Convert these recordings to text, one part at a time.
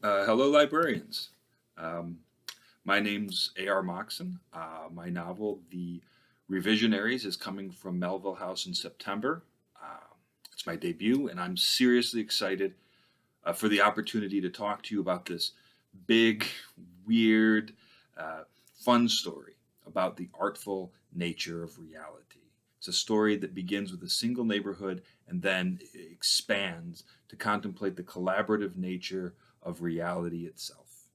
Hello, librarians. Um, my name's A.R. Moxon. My novel, The Revisionaries, is coming from Melville House in September. It's my debut, and I'm seriously excited for the opportunity to talk to you about this big, weird, uh, fun story about the artful nature of reality. It's a story that begins with a single neighborhood and then expands to contemplate the collaborative nature of reality itself,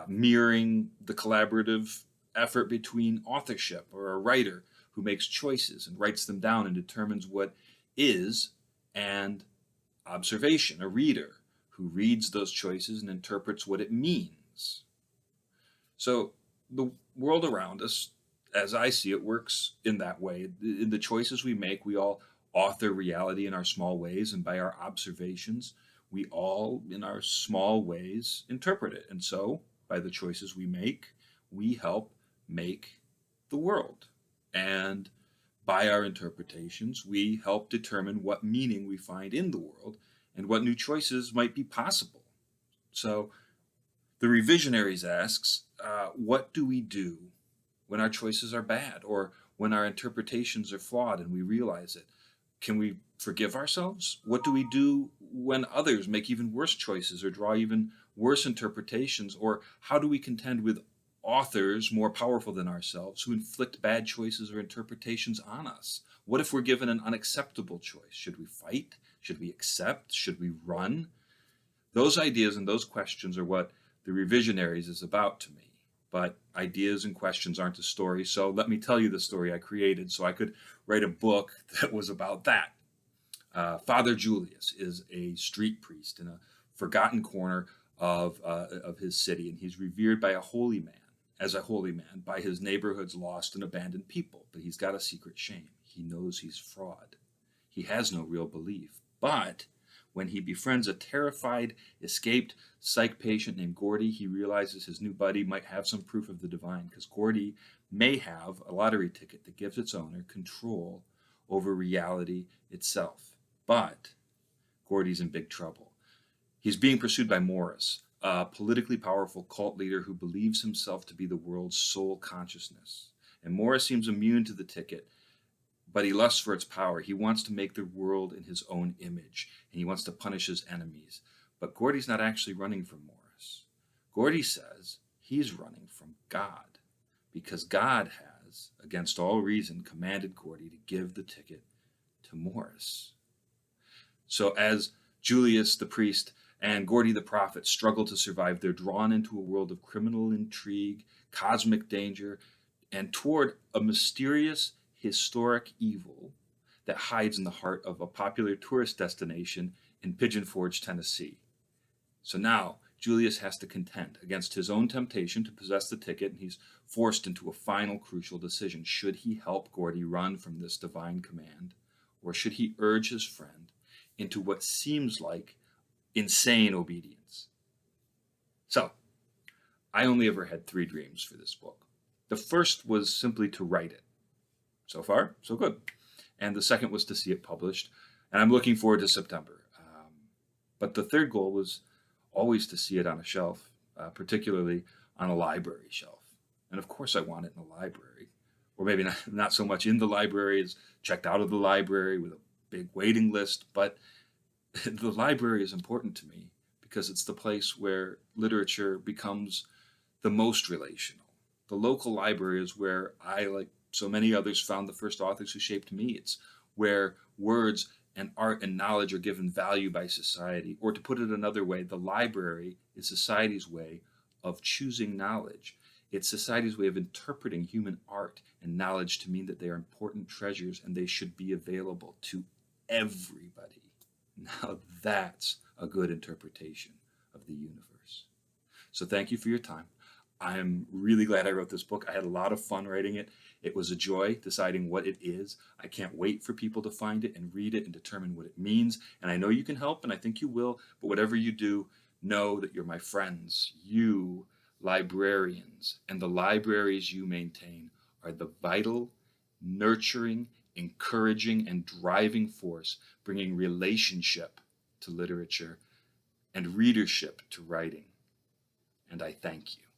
mirroring the collaborative effort between authorship or a writer who makes choices and writes them down and determines what is, and observation, a reader who reads those choices and interprets what it means. So the world around us, as I see it, works in that way. In the choices we make, we all author reality in our small ways, and by our observations, we all, in our small ways, interpret it. And so, by the choices we make, we help make the world. And by our interpretations, we help determine what meaning we find in the world and what new choices might be possible. So, the Revisionaries asks, what do we do when our choices are bad or when our interpretations are flawed and we realize it? Can we forgive ourselves? What do we do when others make even worse choices or draw even worse interpretations? Or how do we contend with authors more powerful than ourselves who inflict bad choices or interpretations on us? What if we're given an unacceptable choice? Should we fight? Should we accept? Should we run? Those ideas and those questions are what The Revisionaries is about to me. But ideas and questions aren't a story, so let me tell you the story I created so I could write a book that was about that. Father Julius is a street priest in a forgotten corner of his city, and he's revered by a holy man, as a holy man, by his neighborhood's lost and abandoned people. But he's got a secret shame. He knows he's fraud. He has no real belief. But when he befriends a terrified, escaped psych patient named Gordy, he realizes his new buddy might have some proof of the divine, because Gordy may have a lottery ticket that gives its owner control over reality itself. But Gordy's in big trouble. He's being pursued by Morris, a politically powerful cult leader who believes himself to be the world's sole consciousness. And Morris seems immune to the ticket, but he lusts for its power. He wants to make the world in his own image, and he wants to punish his enemies. But Gordy's not actually running from Morris. Gordy says he's running from God, because God has, against all reason, commanded Gordy to give the ticket to Morris. So as Julius the priest and Gordy the prophet struggle to survive, they're drawn into a world of criminal intrigue, cosmic danger, and toward a mysterious historic evil that hides in the heart of a popular tourist destination in Pigeon Forge, Tennessee. So now Julius has to contend against his own temptation to possess the ticket, and he's forced into a final crucial decision. Should he help Gordy run from this divine command, or should he urge his friend into what seems like insane obedience? So, I only ever had 3 dreams for this book. The first was simply to write it. So far, so good. And the second was to see it published. And I'm looking forward to September. But the third goal was always to see it on a shelf, particularly on a library shelf. And of course, I want it in a library, or maybe not so much in the library as checked out of the library with a big waiting list. But the library is important to me because it's the place where literature becomes the most relational. The local library is where I, like so many others, found the first authors who shaped me. It's where words and art and knowledge are given value by society. Or to put it another way, the library is society's way of choosing knowledge. It's society's way of interpreting human art and knowledge to mean that they are important treasures and they should be available to everybody. Now that's a good interpretation of the universe. So thank you for your time. I'm really glad I wrote this book. I had a lot of fun writing it. It was a joy deciding what it is. I can't wait for people to find it and read it and determine what it means. And I know you can help, and I think you will. But whatever you do, know that you're my friends. You, librarians, and the libraries you maintain are the vital, nurturing, encouraging, and driving force bringing relationship to literature and readership to writing. and I thank you.